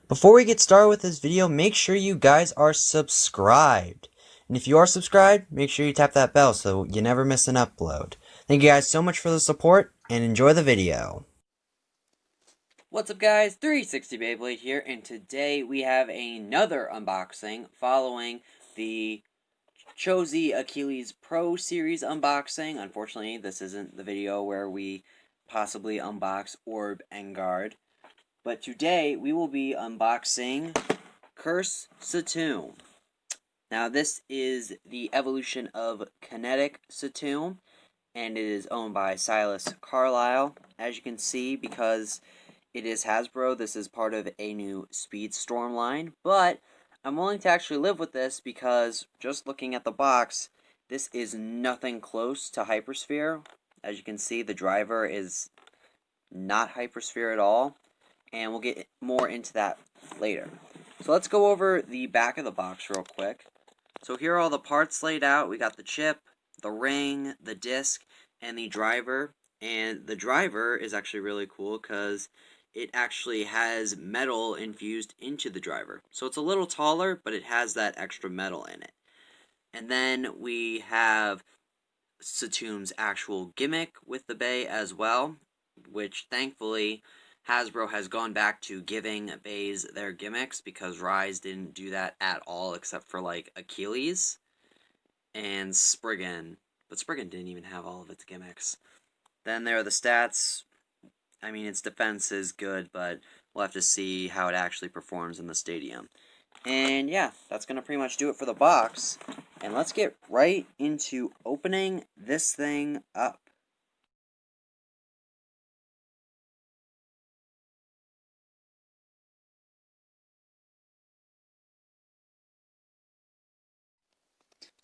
Before we get started with this video, make sure you guys are subscribed. And if you are subscribed, make sure you tap that bell so you never miss an upload. Thank you guys so much for the support, and enjoy the video. What's up guys, 360 Beyblade here, and today we have another unboxing following the Chozy Achilles Pro Series unboxing. Unfortunately, this isn't the video where we possibly unbox Orb and Guard. But today we will be unboxing Curse Satomb. Now this is the evolution of Kinetic Satomb, and it is owned by Silas Carlisle. As you can see, because it is Hasbro, this is part of a new Speedstorm line, but I'm willing to actually live with this because just looking at the box, this is nothing close to Hypersphere. As you can see, the driver is not Hypersphere at all, and we'll get more into that later. So let's go over the back of the box real quick. So here are all the parts laid out. We got the chip, the ring, the disc, and the driver. And the driver is actually really cool because it actually has metal infused into the driver. So it's a little taller, but it has that extra metal in it. And then we have Satomb's actual gimmick with the bay as well, which thankfully Hasbro has gone back to giving bays their gimmicks because Rise didn't do that at all except for like Achilles and Spriggan. But Spriggan didn't even have all of its gimmicks. Then there are the stats. I mean, its defense is good, but we'll have to see how it actually performs in the stadium. And yeah, that's going to pretty much do it for the box. And let's get right into opening this thing up.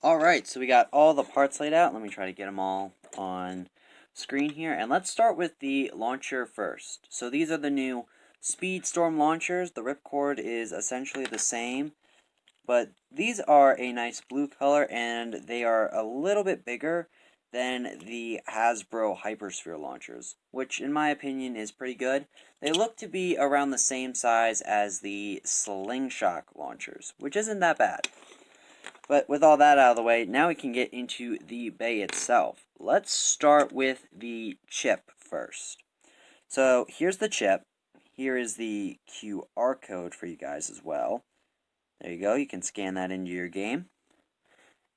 Alright, so we got all the parts laid out. Let me try to get them all on screen here. And let's start with the launcher first. So these are the new Speedstorm launchers. The ripcord is essentially the same, but these are a nice blue color, and they are a little bit bigger than the Hasbro Hypersphere launchers, which in my opinion is pretty good. They look to be around the same size as the Slingshot launchers, which isn't that bad. But with all that out of the way, now we can get into the bay itself. Let's start with the chip first. So here's the chip. Here is the QR code for you guys as well. There you go. You can scan that into your game.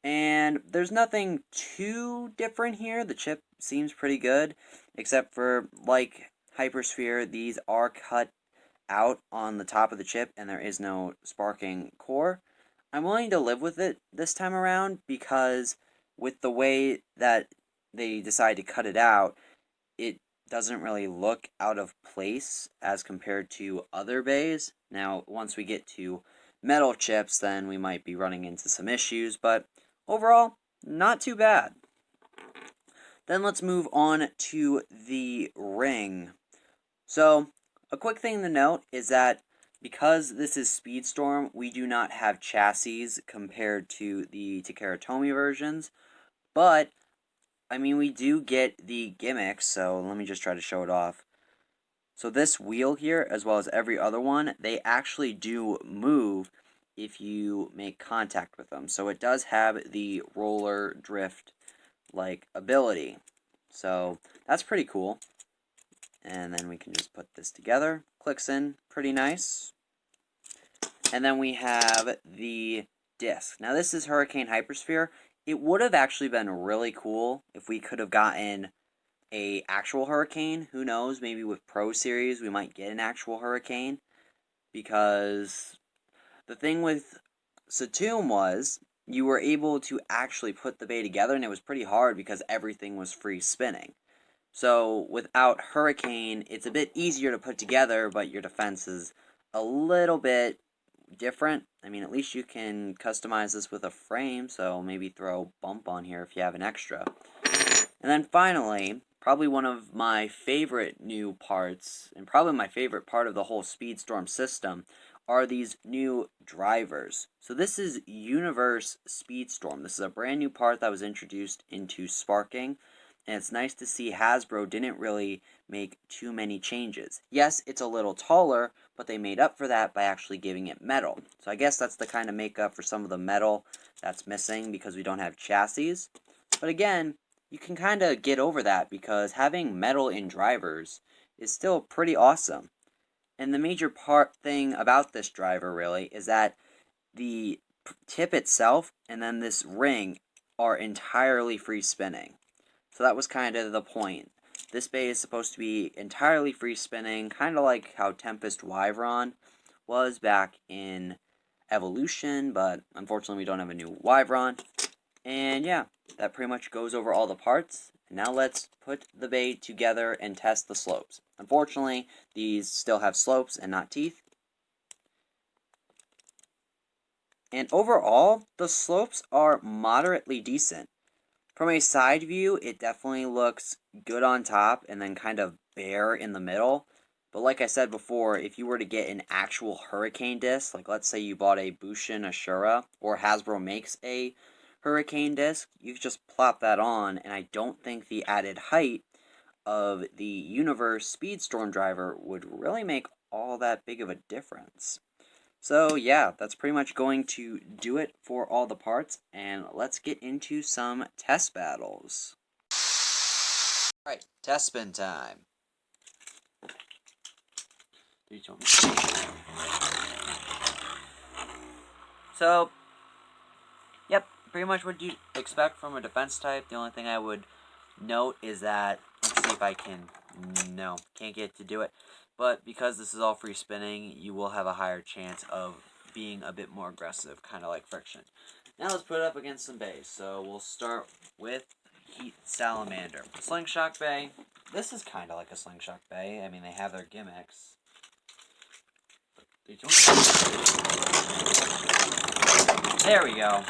And there's nothing too different here. The chip seems pretty good, except for, like Hypersphere, these are cut out on the top of the chip, and there is no sparking core. I'm willing to live with it this time around because with the way that they decide to cut it out, it doesn't really look out of place as compared to other bays. Now, once we get to metal chips, then we might be running into some issues, but overall, not too bad. Then let's move on to the ring. So, a quick thing to note is that because this is Speedstorm, we do not have chassis compared to the Takaratomi versions, but, I mean, we do get the gimmicks, so let me just try to show it off. So this wheel here, as well as every other one, they actually do move if you make contact with them. So it does have the roller drift-like ability. So that's pretty cool. And then we can just put this together. Clicks in pretty nice. And then we have the disc. Now this is Hurricane Hypersphere. It would have actually been really cool if we could have gotten a actual Hurricane. Who knows, maybe with Pro Series we might get an actual Hurricane. Because the thing with Satomb was you were able to actually put the bay together, and it was pretty hard because everything was free spinning. So without Hurricane, it's a bit easier to put together, but your defense is a little bit different. I mean, at least you can customize this with a frame, so maybe throw bump on here if you have an extra. And then finally, probably one of my favorite new parts, and probably my favorite part of the whole Speedstorm system, are these new drivers. So this is Universe Speedstorm. This is a brand new part that was introduced into Sparking. and it's nice to see Hasbro didn't really make too many changes. Yes, it's a little taller, but they made up for that by actually giving it metal. So I guess that's the kind of makeup for some of the metal that's missing because we don't have chassis. But again, you can kind of get over that because having metal in drivers is still pretty awesome. And the major thing about this driver really is that the tip itself and then this ring are entirely free spinning. So that was kind of the point. This bay is supposed to be entirely free spinning, kind of like how Tempest Wyvern was back in Evolution, but unfortunately we don't have a new Wyvern. And yeah, that pretty much goes over all the parts. Now let's put the bay together and test the slopes. Unfortunately, these still have slopes and not teeth. And overall, the slopes are moderately decent. From a side view, it definitely looks good on top and then kind of bare in the middle. But like I said before, if you were to get an actual hurricane disc, like let's say you bought a Bushin Ashura, or Hasbro makes a hurricane disc, you could just plop that on, and I don't think the added height of the Universe Speedstorm driver would really make all that big of a difference. So yeah, that's pretty much going to do it for all the parts, and let's get into some test battles. Alright, test spin time. So, yep, pretty much what you expect from a defense type. The only thing I would note is that, let's see if I can, no, can't get to do it. But because this is all free spinning, you will have a higher chance of being a bit more aggressive, kind of like friction. Now let's put it up against some bays. So we'll start with Heat Salamander. Slingshot Bay. This is kind of like a Slingshot Bay. I mean, they have their gimmicks. There we go.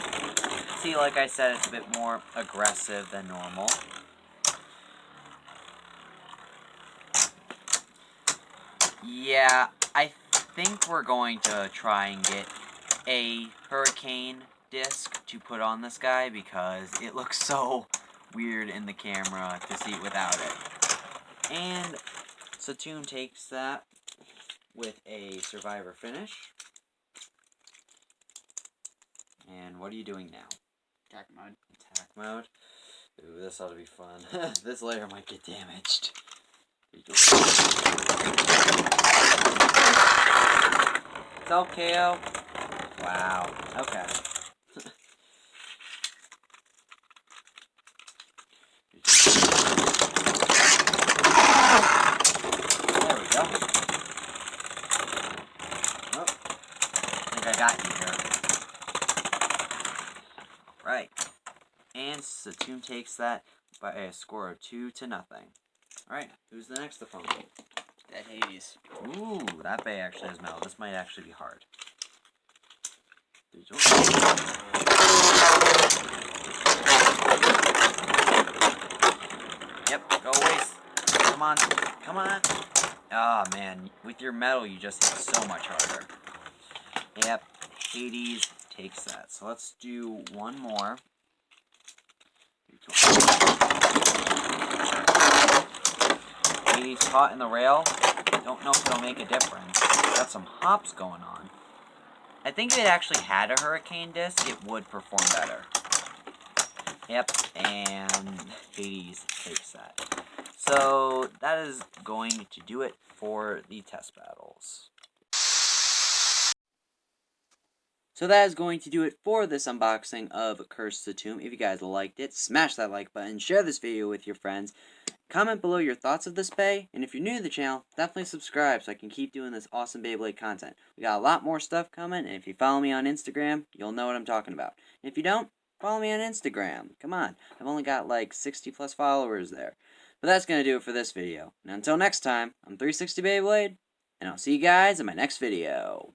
See, like I said, it's a bit more aggressive than normal. Yeah, I think we're going to try and get a hurricane disc to put on this guy because it looks so weird in the camera to see it without it. And Satomb takes that with a survivor finish. And what are you doing now? Attack mode. Attack mode. Ooh, this ought to be fun. This layer might get damaged. Self KO. Wow. Okay. There we go. Oh, I think I got you here. Right. And Satomb takes that by a score of 2-0. Alright, who's the next opponent? Dead Hades. Ooh, that bay actually has metal. This might actually be hard. Yep, go waste. Come on. Come on. Ah, oh, man. With your metal, you just hit so much harder. Yep, Hades takes that. So let's do one more. Hades caught in the rail. Don't know if it'll make a difference. Got some hops going on. I think if it actually had a hurricane disc, it would perform better. Yep, and Hades takes that. So that is going to do it for the test battles. So that is going to do it for this unboxing of Cursed Satomb. If you guys liked it, smash that like button, share this video with your friends, comment below your thoughts of this bay, and if you're new to the channel, definitely subscribe so I can keep doing this awesome Beyblade content. We got a lot more stuff coming, and if you follow me on Instagram, you'll know what I'm talking about. And if you don't, follow me on Instagram. Come on, I've only got like 60 plus followers there. But that's going to do it for this video. And until next time, I'm 360 Beyblade, and I'll see you guys in my next video.